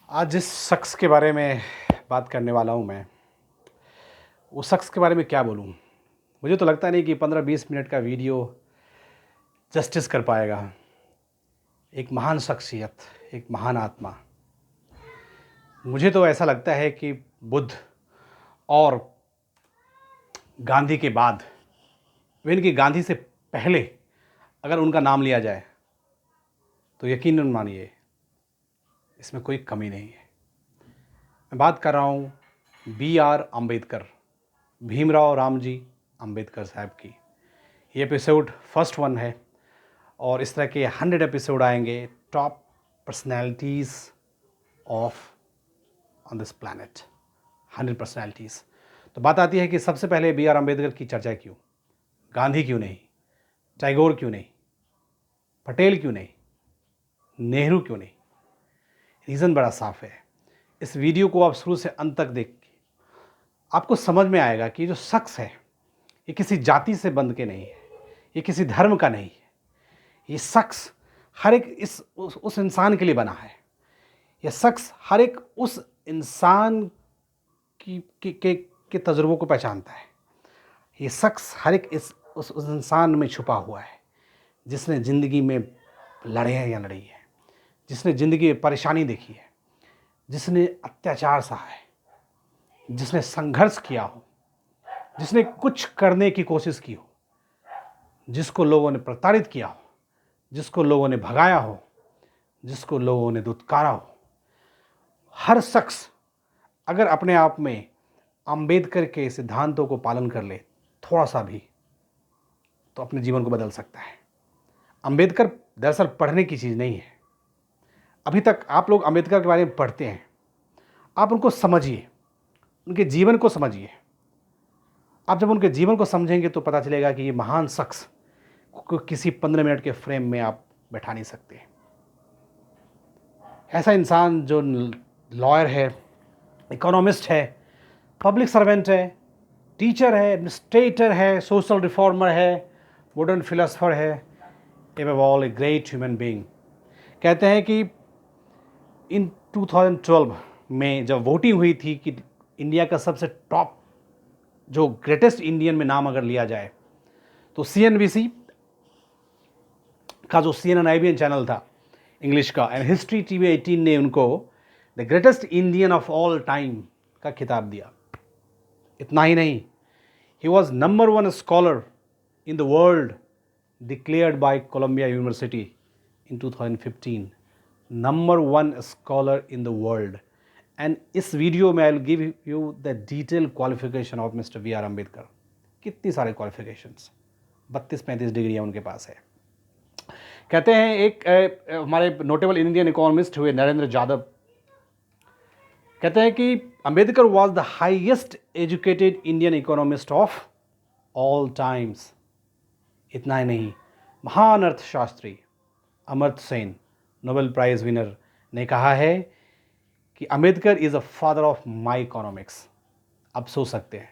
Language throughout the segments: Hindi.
आज जिस शख्स के बारे में बात करने वाला हूँ मैं, उस शख्स के बारे में क्या बोलूँ। मुझे तो लगता नहीं कि 15-20 मिनट का वीडियो जस्टिस कर पाएगा। एक महान शख्सियत, एक महान आत्मा। मुझे तो ऐसा लगता है कि बुद्ध और गांधी के बाद, इवन कि गांधी से पहले अगर उनका नाम लिया जाए तो यकीनन मानिए इसमें कोई कमी नहीं है। मैं बात कर रहा हूँ B.R. अम्बेडकर, भीमराव रामजी अम्बेडकर साहब की। ये एपिसोड फर्स्ट वन है और इस तरह के 100 एपिसोड आएंगे, top personalities of on this planet, 100 personalities. तो बात आती है कि सबसे पहले B.R. अम्बेडकर की चर्चा क्यों, गांधी क्यों नहीं, टैगोर क्यों नहीं, पटेल क्यों नहीं, नेहरू क्यों नहीं। रीज़न बड़ा साफ है। इस वीडियो को आप शुरू से अंत तक देख के आपको समझ में आएगा कि जो शख्स है ये किसी जाति से बंध के नहीं है, ये किसी धर्म का नहीं है। ये शख्स हर एक उस इंसान के लिए बना है। यह शख्स हर एक उस इंसान के तजुर्बों को पहचानता है। ये शख्स हर एक उस इंसान में छुपा हुआ है जिसने ज़िंदगी में लड़े हैं या लड़ी है, जिसने ज़िंदगी में परेशानी देखी है, जिसने अत्याचार सहा है, जिसने संघर्ष किया हो, जिसने कुछ करने की कोशिश की हो, जिसको लोगों ने प्रताड़ित किया हो, जिसको लोगों ने भगाया हो, जिसको लोगों ने दुत्कारा हो। हर शख्स अगर अपने आप में अंबेडकर के सिद्धांतों को पालन कर ले थोड़ा सा भी, तो अपने जीवन को बदल सकता है। अंबेडकर दरअसल पढ़ने की चीज़ नहीं है। अभी तक आप लोग अंबेडकर के बारे में पढ़ते हैं, आप उनको समझिए, उनके जीवन को समझिए। आप जब उनके जीवन को समझेंगे तो पता चलेगा कि ये महान शख्स को किसी 15 मिनट के फ्रेम में आप बैठा नहीं सकते। ऐसा इंसान जो लॉयर है, इकोनॉमिस्ट है, पब्लिक सर्वेंट है, टीचर है, एडमिनिस्ट्रेटर है, सोशल रिफॉर्मर है, मॉडर्न फिलोसफर है, above all a great human being. कहते हैं कि इन 2012 में जब वोटिंग हुई थी कि इंडिया का सबसे टॉप जो ग्रेटेस्ट इंडियन में नाम अगर लिया जाए, तो CNBC का जो CNN IBN चैनल था इंग्लिश का, एंड हिस्ट्री TV 18 ने उनको the greatest Indian of all time का खिताब दिया। इतना ही नहीं, he was number 1 scholar in the world declared by Columbia University in 2015, number 1 scholar in the world. And इस वीडियो में I will give you the detail qualification of mister B.R. Ambedkar. कितनी सारे क्वालिफिकेशंस, 32-35 डिग्रियाँ उनके पास है। कहते हैं एक हमारे नोटेबल इंडियन इकोनॉमिस्ट हुए नरेंद्र यादव, कहते हैं कि Ambedkar was the highest educated Indian economist of all times. इतना ही नहीं, महान अर्थशास्त्री Amartya Sen, Nobel prize winner, ने कहा है कि Ambedkar is a father of my economics. आप सोच सकते हैं,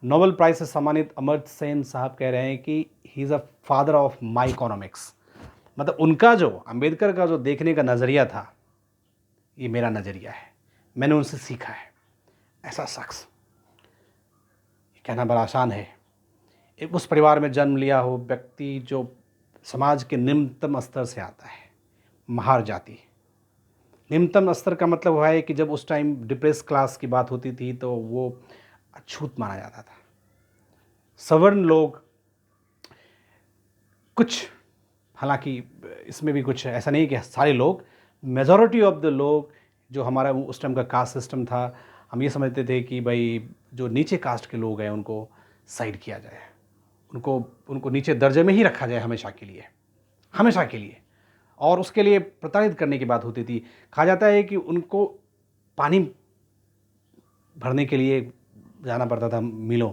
नोबेल प्राइज से सम्मानित अमर्त्य सेन साहब कह रहे हैं कि he is a father of my economics. मतलब उनका जो अंबेडकर का जो देखने का नज़रिया था, ये मेरा नज़रिया है, मैंने उनसे सीखा है। ऐसा शख्स, ये कहना बड़ा आसान है। एक उस परिवार में जन्म लिया हो व्यक्ति जो समाज के निम्नतम स्तर से आता है, महार जाति। निम्नतम स्तर का मतलब हुआ है कि जब उस टाइम डिप्रेस क्लास की बात होती थी तो वो अछूत माना जाता था। सवर्ण लोग कुछ, हालांकि इसमें भी कुछ ऐसा नहीं कि सारे लोग, मेजॉरिटी ऑफ द लोग, जो हमारा उस टाइम का कास्ट सिस्टम था, हम ये समझते थे कि भाई जो नीचे कास्ट के लोग हैं उनको साइड किया जाए, उनको नीचे दर्जे में ही रखा जाए हमेशा के लिए, हमेशा के लिए। और उसके लिए प्रताड़ित करने की बात होती थी। कहा जाता है कि उनको पानी भरने के लिए जाना पड़ता था मिलों।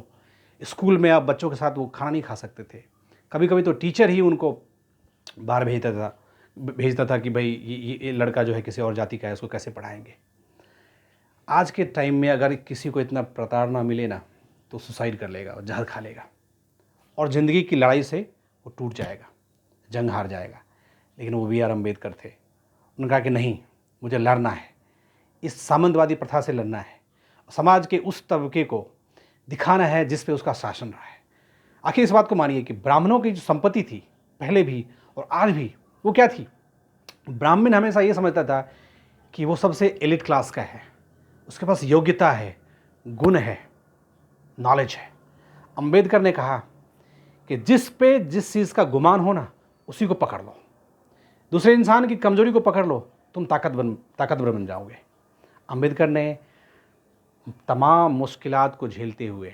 स्कूल में आप बच्चों के साथ वो खाना नहीं खा सकते थे। कभी कभी तो टीचर ही उनको बाहर भेजता था कि भाई ये लड़का जो है किसी और जाति का है, उसको कैसे पढ़ाएंगे। आज के टाइम में अगर किसी को इतना प्रताड़ना मिले ना, तो सुसाइड कर लेगा, जहर खा लेगा और ज़िंदगी की लड़ाई से वो टूट जाएगा, जंग हार जाएगा। लेकिन वो B.R. अम्बेडकर थे। उन्होंने कहा कि नहीं, मुझे लड़ना है, इस सामंतवादी प्रथा से लड़ना है, समाज के उस तबके को दिखाना है जिस पे उसका शासन रहा है। आखिर इस बात को मानिए कि ब्राह्मणों की जो संपत्ति थी पहले भी और आज भी, वो क्या थी? ब्राह्मण हमेशा ये समझता था कि वो सबसे एलिट क्लास का है, उसके पास योग्यता है, गुण है, नॉलेज है। अंबेडकर ने कहा कि जिस चीज़ का गुमान हो ना, उसी को पकड़ लो। दूसरे इंसान की कमजोरी को पकड़ लो, तुम ताकतवर बन जाओगे। अंबेडकर ने तमाम मुश्किलात को झेलते हुए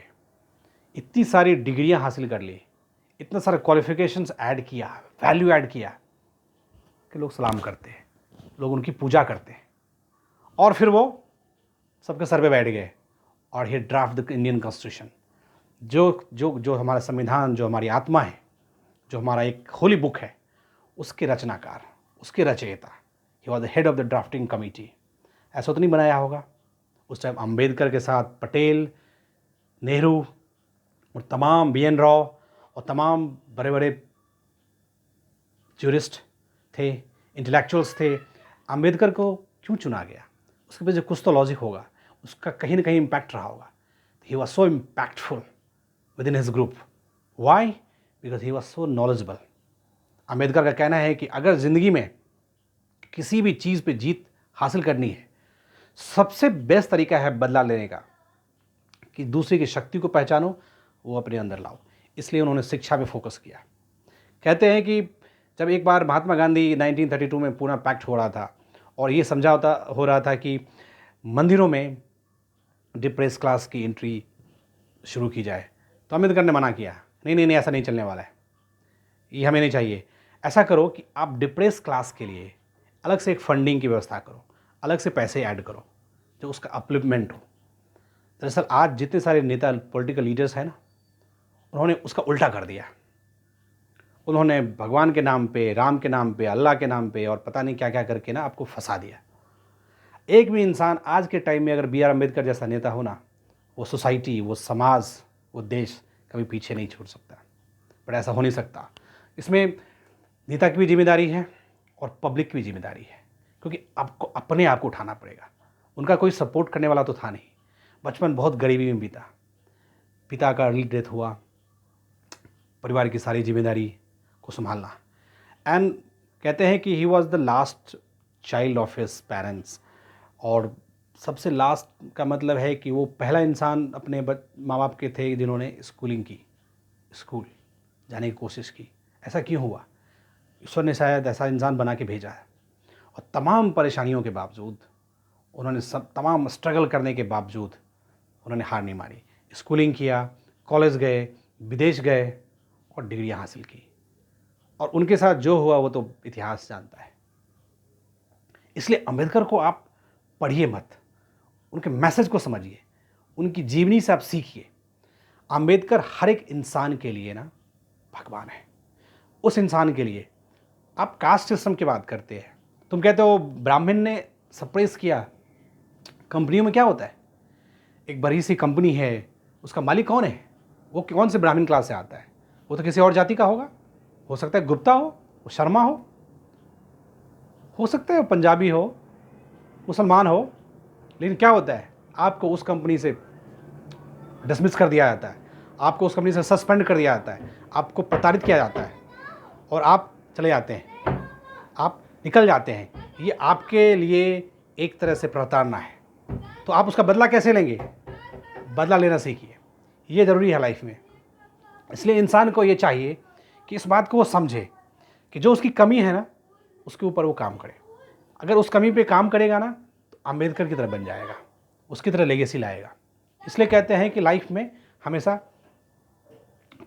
इतनी सारी डिग्रियां हासिल कर ली, इतना सारा क्वालिफिकेशंस ऐड किया, वैल्यू ऐड किया कि लोग सलाम करते हैं, लोग उनकी पूजा करते हैं। और फिर वो सबके सर पे बैठ गए और ही ड्राफ्ट द इंडियन कॉन्स्टिट्यूशन, जो हमारा संविधान, जो हमारी आत्मा है, जो हमारा एक होली बुक है, उसके रचनाकार, उसके रचयिता। He was the head of the drafting committee. ऐसा तो नहीं बनाया होगा। उस टाइम अंबेडकर के साथ पटेल, नेहरू और तमाम BN राव और तमाम बड़े बड़े ज्यूरिस्ट थे, इंटेलेक्चुअल्स थे। अंबेडकर को क्यों चुना गया? उसके पीछे कुछ तो लॉजिक होगा, उसका कहीं ना कहीं इम्पैक्ट रहा होगा। He was so impactful with in his group. Why? Because he was so knowledgeable. Ambedkar का कहना है कि अगर ज़िंदगी में किसी भी चीज़ पे जीत हासिल करनी है, सबसे बेस्ट तरीका है बदला लेने का, कि दूसरे की शक्ति को पहचानो, वो अपने अंदर लाओ। इसलिए उन्होंने शिक्षा पे फोकस किया। कहते हैं कि जब एक बार महात्मा गांधी 1932 में पूना पैक्ट हो रहा था और ये समझौता हो रहा था कि मंदिरों में डिप्रेस क्लास की एंट्री शुरू की जाए, तो अम्बेडकर ने मना किया, नहीं नहीं नहीं, ऐसा नहीं चलने वाला है, ये हमें नहीं चाहिए। ऐसा करो कि आप डिप्रेस क्लास के लिए अलग से एक फंडिंग की व्यवस्था करो, अलग से पैसे ऐड करो, जो उसका अपलिफ्टमेंट हो। दरअसल आज जितने सारे नेता, पॉलिटिकल लीडर्स हैं ना, उन्होंने उसका उल्टा कर दिया। उन्होंने भगवान के नाम पे, राम के नाम पे, अल्लाह के नाम पे और पता नहीं क्या क्या करके ना आपको फंसा दिया। एक भी इंसान आज के टाइम में अगर BR अम्बेडकर जैसा नेता हो ना, वो सोसाइटी, वो समाज, वो देश कभी पीछे नहीं छोड़ सकता। बट ऐसा हो नहीं सकता। इसमें नेता की भी जिम्मेदारी है और पब्लिक की भी जिम्मेदारी है, क्योंकि आपको अपने आप को उठाना पड़ेगा। उनका कोई सपोर्ट करने वाला तो था नहीं। बचपन बहुत गरीबी में बीता, पिता का अर्ली डेथ हुआ, परिवार की सारी जिम्मेदारी को संभालना। एंड कहते हैं कि he was the last child of his parents. और सबसे लास्ट का मतलब है कि वो पहला इंसान अपने माँ बाप के थे जिन्होंने स्कूलिंग की, स्कूल जाने की कोशिश की। ऐसा क्यों हुआ? ईश्वर ने शायद ऐसा इंसान बना के भेजा है। और तमाम परेशानियों के बावजूद उन्होंने तमाम स्ट्रगल करने के बावजूद उन्होंने हार नहीं मानी। स्कूलिंग किया, कॉलेज गए, विदेश गए और डिग्रियां हासिल की। और उनके साथ जो हुआ वो तो इतिहास जानता है। इसलिए अंबेडकर को आप पढ़िए मत, उनके मैसेज को समझिए, उनकी जीवनी से आप सीखिए। अंबेडकर हर एक इंसान के लिए ना भगवान है। उस इंसान के लिए आप कास्ट सिस्टम की बात करते हैं, तुम कहते हो ब्राह्मण ने सप्रेस किया। कंपनियों में क्या होता है? एक बड़ी सी कंपनी है, उसका मालिक कौन है? वो कौन से ब्राह्मण क्लास से आता है? वो तो किसी और जाति का होगा। हो सकता है गुप्ता हो, वो शर्मा हो सकता है पंजाबी हो, मुसलमान हो। लेकिन क्या होता है? आपको उस कंपनी से डिसमिस कर दिया जाता है, आपको उस कंपनी से सस्पेंड कर दिया जाता है, आपको प्रताड़ित किया जाता है और आप चले जाते हैं, आप निकल जाते हैं। ये आपके लिए एक तरह से प्रताड़ना है। तो आप उसका बदला कैसे लेंगे? बदला लेना सीखिए, ये ज़रूरी है लाइफ में। इसलिए इंसान को ये चाहिए कि इस बात को वो समझे कि जो उसकी कमी है ना, उसके ऊपर वो काम करे। अगर उस कमी पे काम करेगा ना, तो अम्बेडकर की तरह बन जाएगा, उसकी तरह लेगेसी लाएगा। इसलिए कहते हैं कि लाइफ में हमेशा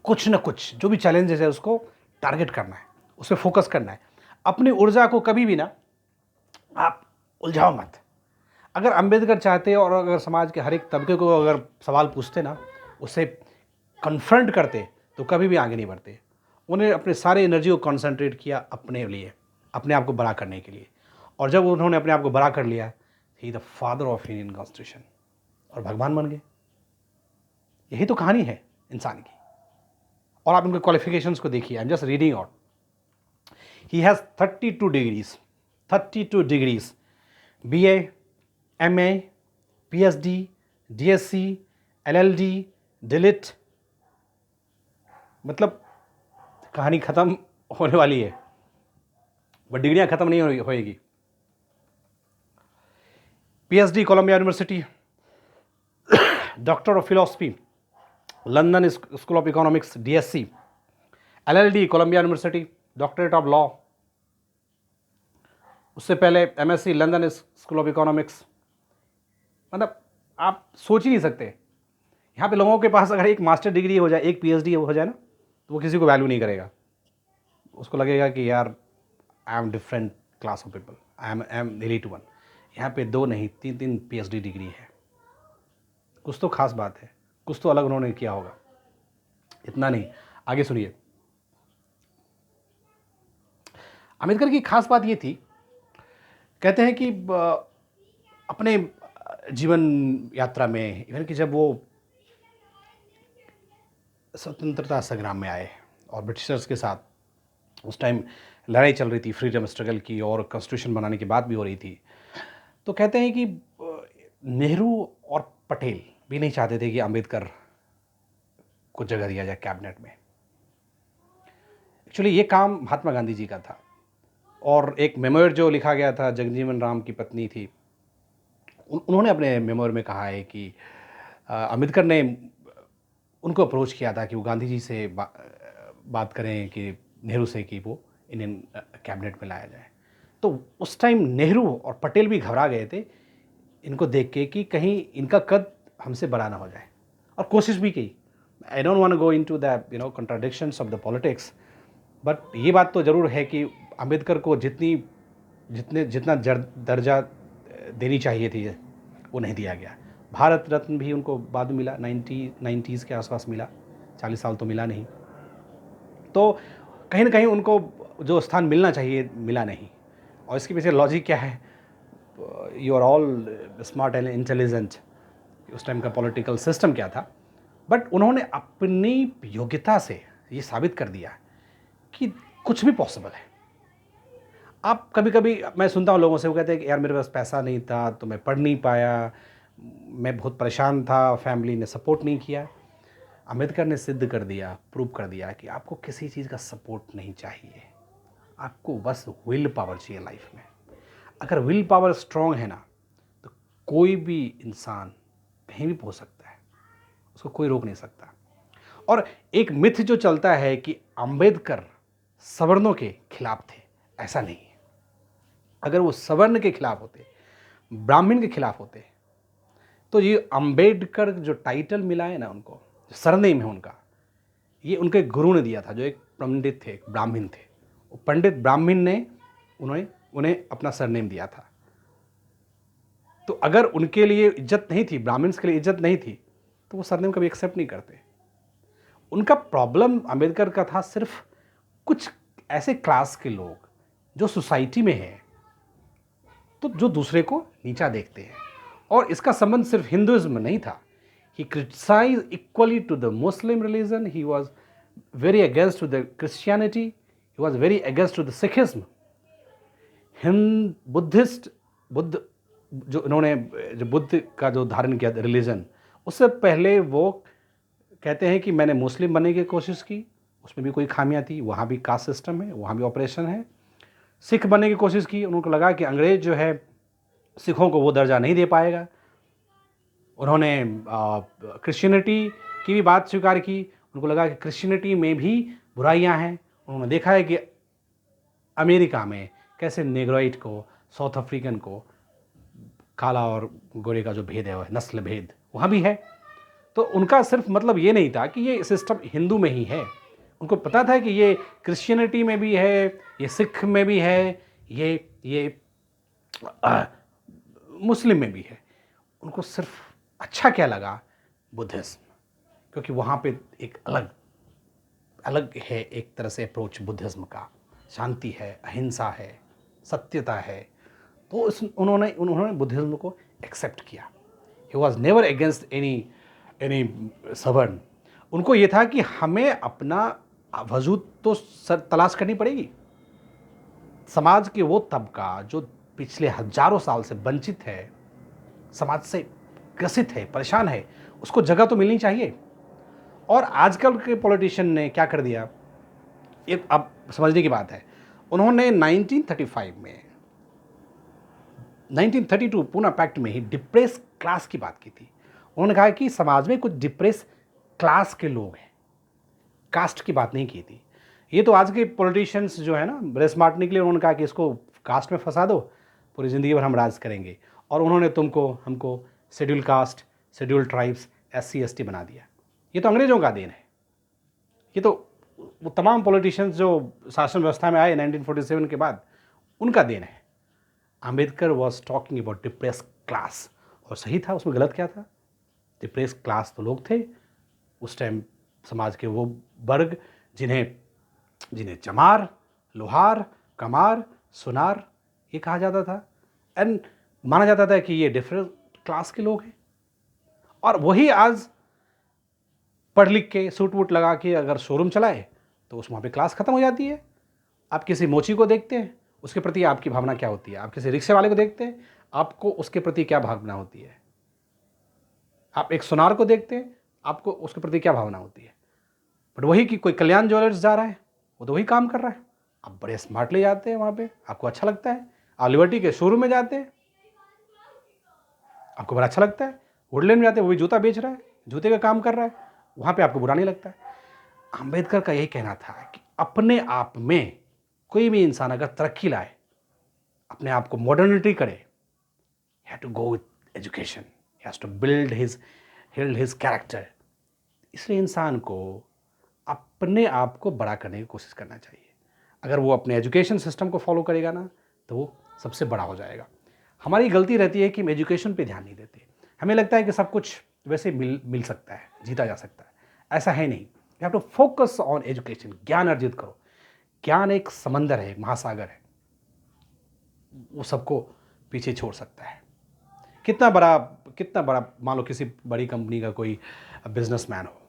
कुछ न कुछ जो भी चैलेंजेस है उसको टारगेट करना है, उस पर फोकस करना है। अपनी ऊर्जा को कभी भी ना आप उलझाओ मत। अगर अम्बेडकर चाहते और अगर समाज के हर एक तबके को अगर सवाल पूछते ना, उससे कन्फ्रंट करते, तो कभी भी आगे नहीं बढ़ते। उन्हें अपने सारे एनर्जी को कॉन्सेंट्रेट किया अपने लिए, अपने आप को बड़ा करने के लिए। और जब उन्होंने अपने आप को बड़ा कर लिया, he the father of Indian constitution, और भगवान बन गए। यही तो कहानी है इंसान की। और आप उनके क्वालिफिकेशंस को देखिए, I am just reading out. He has 32 degrees, 32 degrees, BA, MA, PhD, DSc, LLD, delete, मतलब कहानी ख़त्म होने वाली है, बट डिग्रियाँ ख़त्म नहीं होएगी। PhD Columbia University, doctor of philosophy London School of Economics DSc, LLD Columbia University, doctorate of law, उससे पहले MSc London School of Economics. मतलब आप सोच ही नहीं सकते, यहाँ पे लोगों के पास अगर एक मास्टर डिग्री हो जाए, एक PhD हो जाए ना, तो वो किसी को वैल्यू नहीं करेगा। उसको लगेगा कि यार I am different class of people, I am elite one. यहाँ पे 2 नहीं 3 PhD डिग्री है। कुछ तो खास बात है, कुछ तो अलग उन्होंने किया होगा। इतना नहीं, आगे सुनिए। अम्बेडकर की खास बात ये थी, कहते हैं कि अपने जीवन यात्रा में, इवन कि जब वो स्वतंत्रता संग्राम में आए और ब्रिटिशर्स के साथ उस टाइम लड़ाई चल रही थी फ्रीडम स्ट्रगल की, और कॉन्स्टिट्यूशन बनाने की बात भी हो रही थी, तो कहते हैं कि नेहरू और पटेल भी नहीं चाहते थे कि अम्बेडकर को जगह दिया जाए कैबिनेट में। एक्चुअली ये काम महात्मा गांधी जी का था, और एक मेमोयर जो लिखा गया था, जगजीवन राम की पत्नी थी, उन्होंने अपने मेमोयर में कहा है कि अम्बेडकर ने उनको अप्रोच किया था कि वो गांधी जी से बात करें, कि नेहरू से, कि वो इंडियन कैबिनेट में लाया जाए। तो उस टाइम नेहरू और पटेल भी घबरा गए थे इनको देख के कि कहीं इनका कद हमसे बड़ा ना हो जाए, और कोशिश भी की। I don't want to go into the contradictions of the politics, but ये बात तो ज़रूर है कि अम्बेडकर को जितना दर्जा देनी चाहिए थी वो नहीं दिया गया। भारत रत्न भी उनको बाद में मिला, 90s के आसपास मिला, 40 साल तो मिला नहीं। तो कहीं ना कहीं उनको जो स्थान मिलना चाहिए मिला नहीं। और इसके पीछे लॉजिक क्या है? You are all smart and intelligent, उस टाइम का पॉलिटिकल सिस्टम क्या था, बट उन्होंने अपनी योग्यता से ये साबित कर दिया कि कुछ भी पॉसिबल है। आप कभी कभी, मैं सुनता हूँ लोगों से, वो कहते हैं कि यार मेरे पास पैसा नहीं था तो मैं पढ़ नहीं पाया, मैं बहुत परेशान था, फैमिली ने सपोर्ट नहीं किया। अम्बेडकर ने सिद्ध कर दिया, प्रूव कर दिया कि आपको किसी चीज़ का सपोर्ट नहीं चाहिए, आपको बस विल पावर चाहिए लाइफ में। अगर विल पावर स्ट्रांग है ना, तो कोई भी इंसान कहीं भी पहुंच सकता है, उसको कोई रोक नहीं सकता। और एक मिथ जो चलता है कि अम्बेडकर सवर्णों के खिलाफ थे, ऐसा नहीं है। अगर वो सवर्ण के खिलाफ होते, ब्राह्मण के खिलाफ होते, तो ये अम्बेडकर जो टाइटल मिला है ना उनको, जो सरनेम है उनका, ये उनके गुरु ने दिया था, जो एक पंडित थे, एक ब्राह्मण थे। वो पंडित ब्राह्मण ने उन्हें अपना सरनेम दिया था। तो अगर उनके लिए इज्जत नहीं थी, ब्राह्मण्स के लिए इज्जत नहीं थी, तो वो सरनेम कभी एक्सेप्ट नहीं करते। उनका प्रॉब्लम अम्बेडकर का था सिर्फ कुछ ऐसे क्लास के लोग जो सोसाइटी में है, तो जो दूसरे को नीचा देखते हैं। और इसका संबंध सिर्फ हिंदुइज्म में नहीं था। He criticise equally to the Muslim religion, he was very against to the Christianity, he was very against to the Sikhism. Buddha जो इन्होंने, जो बुद्ध का जो धारण किया रिलीजन, उससे पहले वो कहते हैं कि मैंने मुस्लिम बनने की कोशिश की, उसमें भी कोई खामियां थी, वहाँ भी कास्ट सिस्टम है, वहाँ भी ऑपरेशन है। सिख बनने की कोशिश की, उनको लगा कि अंग्रेज जो है सिखों को वो दर्जा नहीं दे पाएगा। उन्होंने क्रिश्चियनिटी की भी बात स्वीकार की, उनको लगा कि क्रिश्चियनिटी में भी बुराइयां हैं। उन्होंने देखा है कि अमेरिका में कैसे नेग्रोइट को, साउथ अफ्रीकन को, काला और गोरे का जो भेद है, नस्ल भेद वहाँ भी है। तो उनका सिर्फ मतलब ये नहीं था कि ये सिस्टम हिंदू में ही है, उनको पता था कि ये क्रिश्चियनिटी में भी है, ये सिख में भी है, ये मुस्लिम में भी है। उनको सिर्फ अच्छा क्या लगा? बुद्धिज्म, क्योंकि वहाँ पे एक अलग है एक तरह से अप्रोच बुद्धिज्म का, शांति है, अहिंसा है, सत्यता है। तो उन्होंने बुद्धिज्म को एक्सेप्ट किया। He was never against any सवर्ण। उनको ये था कि हमें अपना वजूद तो तलाश करनी पड़ेगी। समाज के वो तबका जो पिछले हजारों साल से वंचित है, समाज से ग्रसित है, परेशान है, उसको जगह तो मिलनी चाहिए। और आजकल के पॉलिटिशियन ने क्या कर दिया, ये अब समझने की बात है। उन्होंने 1935 में, 1932 पूना पैक्ट में ही डिप्रेस क्लास की बात की थी। उन्होंने कहा कि समाज में कुछ डिप्रेस क्लास के लोग हैं, कास्ट की बात नहीं की थी। ये तो आज के पॉलिटिशियंस जो है ना, बड़े स्मार्ट निकले, उन्होंने कहा कि इसको कास्ट में फंसा दो, पूरी ज़िंदगी भर हम राज करेंगे। और उन्होंने तुमको हमको schedule caste, schedule tribes, SC ST बना दिया। ये तो अंग्रेज़ों का देन है। ये तो वो तमाम पॉलिटिशियंस जो शासन व्यवस्था में आए 1947 के बाद, उनका देन है। Ambedkar was talking about depress class, और सही था। उसमें गलत क्या था? डिप्रेस क्लास तो लोग थे उस टाइम, समाज के वो वर्ग जिन्हें चमार, लोहार, कमार, सुनार ये कहा जाता था, एंड माना जाता था कि ये डिफरेंट क्लास के लोग हैं। और वही आज पढ़ लिख के सूट वूट लगा के अगर शोरूम चलाए तो उस वहाँ पे क्लास ख़त्म हो जाती है। आप किसी मोची को देखते हैं, उसके प्रति आपकी भावना क्या होती है? आप किसी रिक्शे वाले को देखते हैं, आपको उसके प्रति क्या भावना होती है? आप एक सुनार को देखते हैं, आपको उसके प्रति क्या भावना होती है? बट वही कि कोई कल्याण ज्वेलर्स जा रहा है, वो तो वही काम कर रहा है, आप बड़े स्मार्टली जाते हैं वहाँ पे, आपको अच्छा लगता है। आप लिबर्टी के शोरूम में जाते हैं, आपको बड़ा अच्छा लगता है। वुडलैंड में जाते हैं, वो भी जूता बेच रहा है, जूते का काम कर रहा है, वहाँ पे आपको बुरा नहीं लगता है। अम्बेडकर का यही कहना था कि अपने आप में कोई भी इंसान अगर तरक्की लाए, अपने आप को मॉडर्निटी करे, have to go with education, has to build his character. इसलिए इंसान को अपने आप को बड़ा करने की कोशिश करना चाहिए। अगर वो अपने एजुकेशन सिस्टम को फॉलो करेगा ना, तो वो सबसे बड़ा हो जाएगा। हमारी गलती रहती है कि हम एजुकेशन पे ध्यान नहीं देते। हमें लगता है कि सब कुछ वैसे मिल सकता है, जीता जा सकता है। ऐसा है नहीं। You have to focus on education. ज्ञान अर्जित करो। ज्ञान एक समंदर है, महासागर है, वो सबको पीछे छोड़ सकता है। कितना बड़ा मान लो किसी बड़ी कंपनी का कोई बिजनेसमैन हो,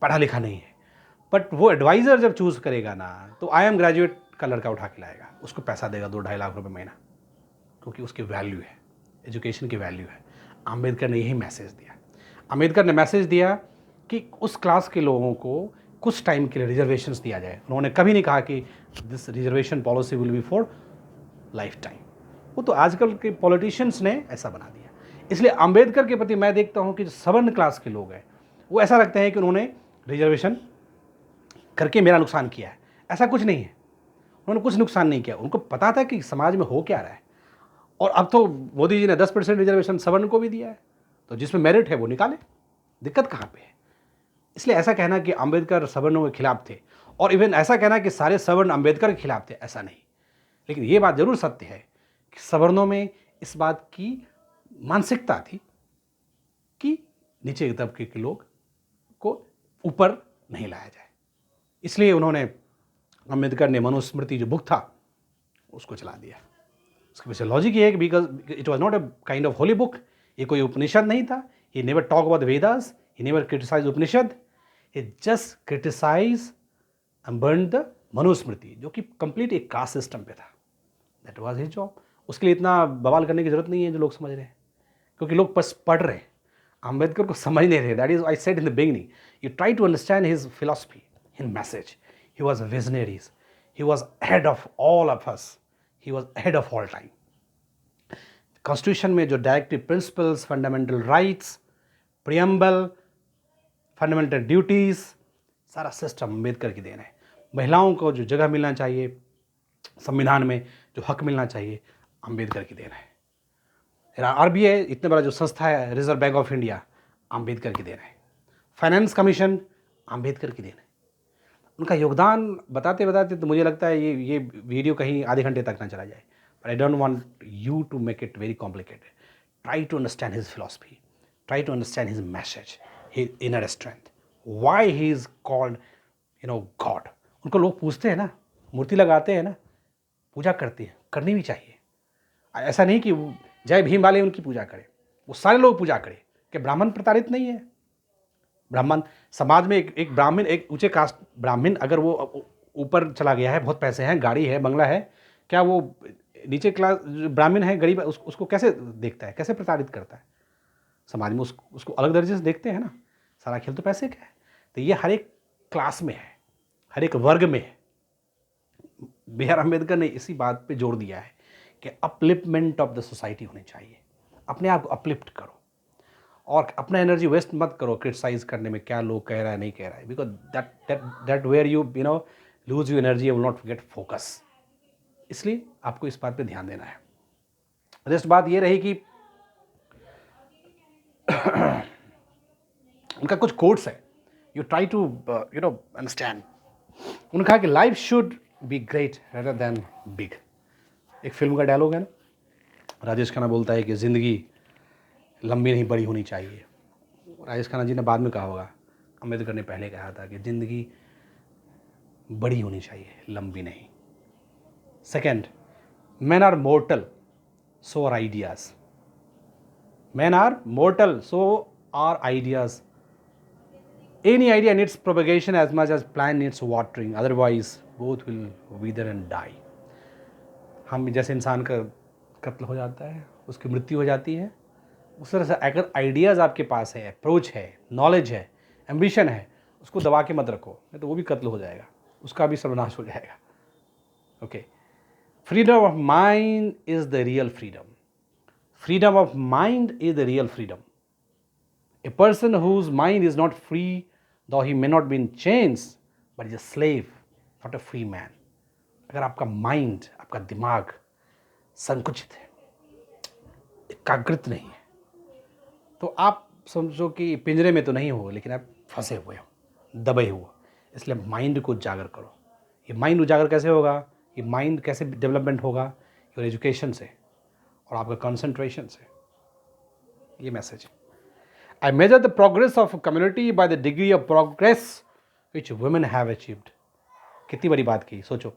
पढ़ा लिखा नहीं है, बट वो एडवाइज़र जब चूज़ करेगा ना, तो IIM ग्रेजुएट का लड़का उठा के लाएगा, उसको पैसा देगा 2-2.5 लाख रुपए महीना, क्योंकि उसकी वैल्यू है, एजुकेशन की वैल्यू है। अम्बेडकर ने यही मैसेज दिया। अम्बेडकर ने मैसेज दिया कि उस क्लास के लोगों को कुछ टाइम के लिए रिजर्वेशंस दिया जाए। उन्होंने कभी नहीं कहा कि this reservation policy will be for life time. वो तो आजकल के पॉलिटिशियंस ने ऐसा बना दिया। इसलिए अम्बेडकर के प्रति मैं देखता हूँ कि जो सवर्ण क्लास के लोग हैं, वो ऐसा रखते हैं कि उन्होंने रिजर्वेशन करके मेरा नुकसान किया है। ऐसा कुछ नहीं है, उन्होंने कुछ नुकसान नहीं किया। उनको पता था कि समाज में हो क्या रहा है। और अब तो मोदी जी ने 10% रिजर्वेशन सवर्ण को भी दिया है, तो जिसमें मेरिट है वो निकाले, दिक्कत कहाँ पे है? इसलिए ऐसा कहना कि अम्बेडकर सवर्णों के खिलाफ थे, और इवन ऐसा कहना कि सारे सवर्ण अम्बेडकर के खिलाफ थे, ऐसा नहीं। लेकिन ये बात जरूर सत्य है कि सवर्णों में इस बात की मानसिकता थी कि नीचे तबके के लोग को ऊपर नहीं लाया जाए। इसलिए उन्होंने, अम्बेडकर ने मनुस्मृति जो बुक था उसको चला दिया। उसके पीछे लॉजिक ये है कि because it was not a kind of holy book. ये कोई उपनिषद नहीं था। He never talk about the Vedas, he never criticise Upanishad, he just criticise and burn the Manusmriti, जो कि कंप्लीट एक कास्ट सिस्टम पे था। That was his job. उसके लिए इतना बवाल करने की जरूरत नहीं है जो लोग समझ रहे हैं, क्योंकि लोग बस पढ़ रहे हैं, अम्बेडकर को समझ नहीं रहे। That is I said in the beginning, you try to understand his philosophy, his message. He was a visionaries, he was ahead of all of us, he was ahead of all time. Constitution में जो directive principles, fundamental rights, preamble, fundamental duties, सारा सिस्टम अम्बेडकर की देन है। महिलाओं को जो जगह मिलना चाहिए संविधान में, जो हक मिलना चाहिए, अम्बेडकर की देन है। RBI इतने बड़ा जो संस्था है, reserve bank of India, Ambedkar की देन है। फाइनेंस कमीशन, अम्बेडकर की देन है। उनका योगदान बताते बताते तो मुझे लगता है ये वीडियो कहीं आधे घंटे तक ना चला जाए। But I don't want you to make it very complicated. Try to understand his philosophy, try to understand his message, his inner strength, why he is called god. उनको लोग पूछते हैं ना, मूर्ति लगाते हैं ना, पूजा करते हैं, करनी भी चाहिए। ऐसा नहीं कि जय भीम वाले उनकी पूजा करें, वो सारे लोग पूजा करें। कि ब्राह्मण प्रताड़ित नहीं है? ब्राह्मण समाज में एक ब्राह्मण, एक ऊंचे कास्ट ब्राह्मण, अगर वो ऊपर चला गया है, बहुत पैसे हैं, गाड़ी है, बंगला है, क्या वो नीचे क्लास ब्राह्मण है, गरीब है, उसको कैसे देखता है, कैसे प्रताड़ित करता है? समाज में उसको अलग दर्जे से देखते हैं ना, सारा खेल तो पैसे का है। तो ये हर एक क्लास में है, हर एक वर्ग में है। बी आर अम्बेडकर ने इसी बात पे जोर दिया है कि अपलिफ्टमेंट ऑफ द सोसाइटी होनी चाहिए। अपने आप को अपलिफ्ट करो और अपना एनर्जी वेस्ट मत करो क्रिटिसाइज करने में, क्या लोग कह रहा है नहीं कह रहा है, because that where you know lose you energy, will not get focus. इसलिए आपको इस बात पे ध्यान देना है। नेक्स्ट बात ये रही कि उनका कुछ कोट्स है, यू ट्राई टू अंडरस्टैंड। उन्होंने कहा कि life should be great rather than big. एक फिल्म का डायलॉग है ना, राजेश खन्ना बोलता है कि ज़िंदगी लंबी नहीं बड़ी होनी चाहिए। राजेश खन्ना जी ने बाद में कहा होगा, अम्बेडकर ने पहले कहा था कि ज़िंदगी बड़ी होनी चाहिए, लंबी नहीं। Second, men are mortal, so are ideas. Men are mortal, so are ideas. Any idea needs propagation as much as plant needs watering, otherwise both will wither and die. हम जैसे इंसान का कत्ल हो जाता है, उसकी मृत्यु हो जाती है, उस तरह से अगर आइडियाज़ आपके पास है, अप्रोच है, नॉलेज है, एम्बिशन है, उसको दबा के मत रखो, नहीं तो वो भी कत्ल हो जाएगा, उसका भी सर्वनाश हो जाएगा। Okay, freedom of mind is the real freedom. Freedom of mind is the real freedom. A person whose mind is not free, though he may not be in chains, but is a slave, not a free man. अगर आपका माइंड, आपका दिमाग संकुचित है, एकाग्रत नहीं है, तो आप समझो कि पिंजरे में तो नहीं हो, लेकिन आप फंसे हुए हो, दबे हुए। इसलिए माइंड को उजागर करो। ये माइंड उजागर कैसे होगा, ये माइंड कैसे डेवलपमेंट होगा, योर एजुकेशन से और आपका कंसंट्रेशन से। ये मैसेज है। I measure the progress of community by the degree of progress which women have achieved. कितनी बड़ी बात की, सोचो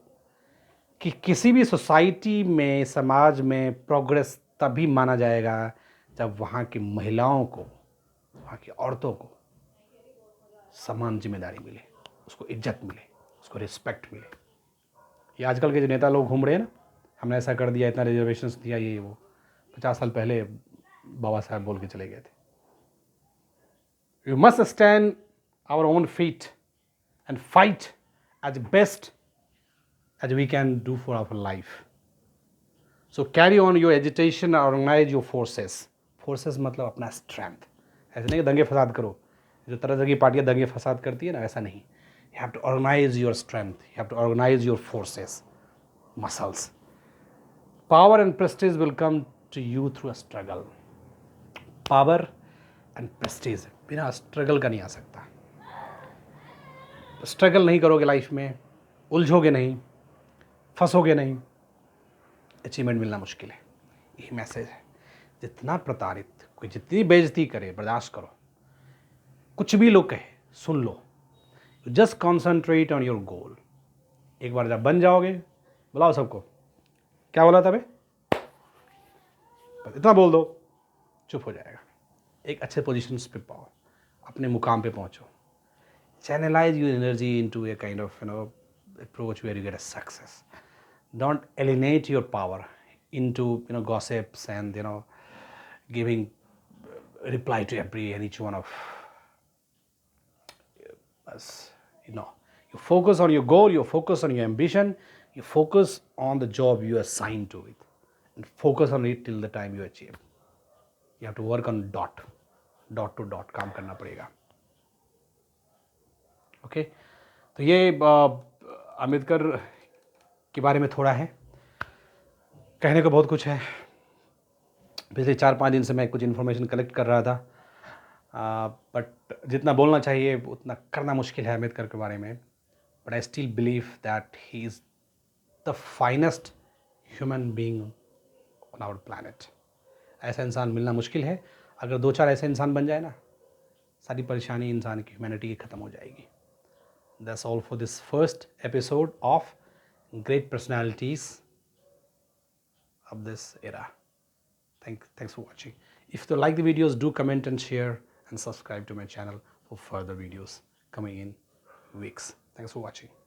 कि किसी भी सोसाइटी में, समाज में प्रोग्रेस तभी माना जाएगा जब वहाँ की महिलाओं को, वहाँ की औरतों को समान जिम्मेदारी मिले, उसको इज्जत मिले, उसको रिस्पेक्ट मिले। ये आजकल के जो नेता लोग घूम रहे हैं ना, हमने ऐसा कर दिया, इतना रिजर्वेशंस दिया, ये वो, 50 साल पहले बाबा साहब बोल के चले गए थे। We must stand our own feet and fight as best as we can do for our life. So carry on your agitation, organize your forces. Forces मतलब अपना strength. ऐसे नहीं कि दंगे फसाद करो, जो तरह तरह की पार्टियाँ दंगे फसाद करती है ना, ऐसा नहीं। You have to organize your strength. You have to organize your forces, muscles. Power and prestige will come to you through a struggle. Power and prestige बिना स्ट्रगल का नहीं आ सकता। स्ट्रगल नहीं करोगे लाइफ में, उलझोगे नहीं, फंसोगे नहीं, अचीवमेंट मिलना मुश्किल है। यही मैसेज है। जितना प्रताड़ित, कोई जितनी बेइज्जती करे, बर्दाश्त करो, कुछ भी लोग कहे सुन लो, just concentrate on your goal. एक बार जब बन जाओगे, बुलाओ सबको, क्या बोला था बे, बस इतना बोल दो, चुप हो जाएगा। एक अच्छे पोजीशन पे पाओ, अपने मुकाम पे पहुंचो। Channelise your energy into a kind of approach where you get a success. Don't alienate your power into gossips and giving reply to every and each one of us. You focus on your goal, you focus on your ambition, you focus on the job you assigned to it, and focus on it till the time you achieve. You have to work on dot to dot काम करना पड़ेगा। ओके, तो ये अम्बेडकर के बारे में थोड़ा है, कहने को बहुत कुछ है। पिछले 4-5 दिन से मैं कुछ इन्फॉर्मेशन कलेक्ट कर रहा था, बट जितना बोलना चाहिए उतना करना मुश्किल है अम्बेडकर के बारे में। But I still believe that he is the finest human being on our planet. ऐसा इंसान मिलना मुश्किल है। अगर 2-4 ऐसे इंसान बन जाए ना, सारी परेशानी इंसान की, ह्यूमैनिटी की ख़त्म हो जाएगी। That's all for this first episode of great personalities of this era. Thanks for watching. If you like the videos, do comment and share and subscribe to my channel for further videos coming in weeks. Thanks for watching.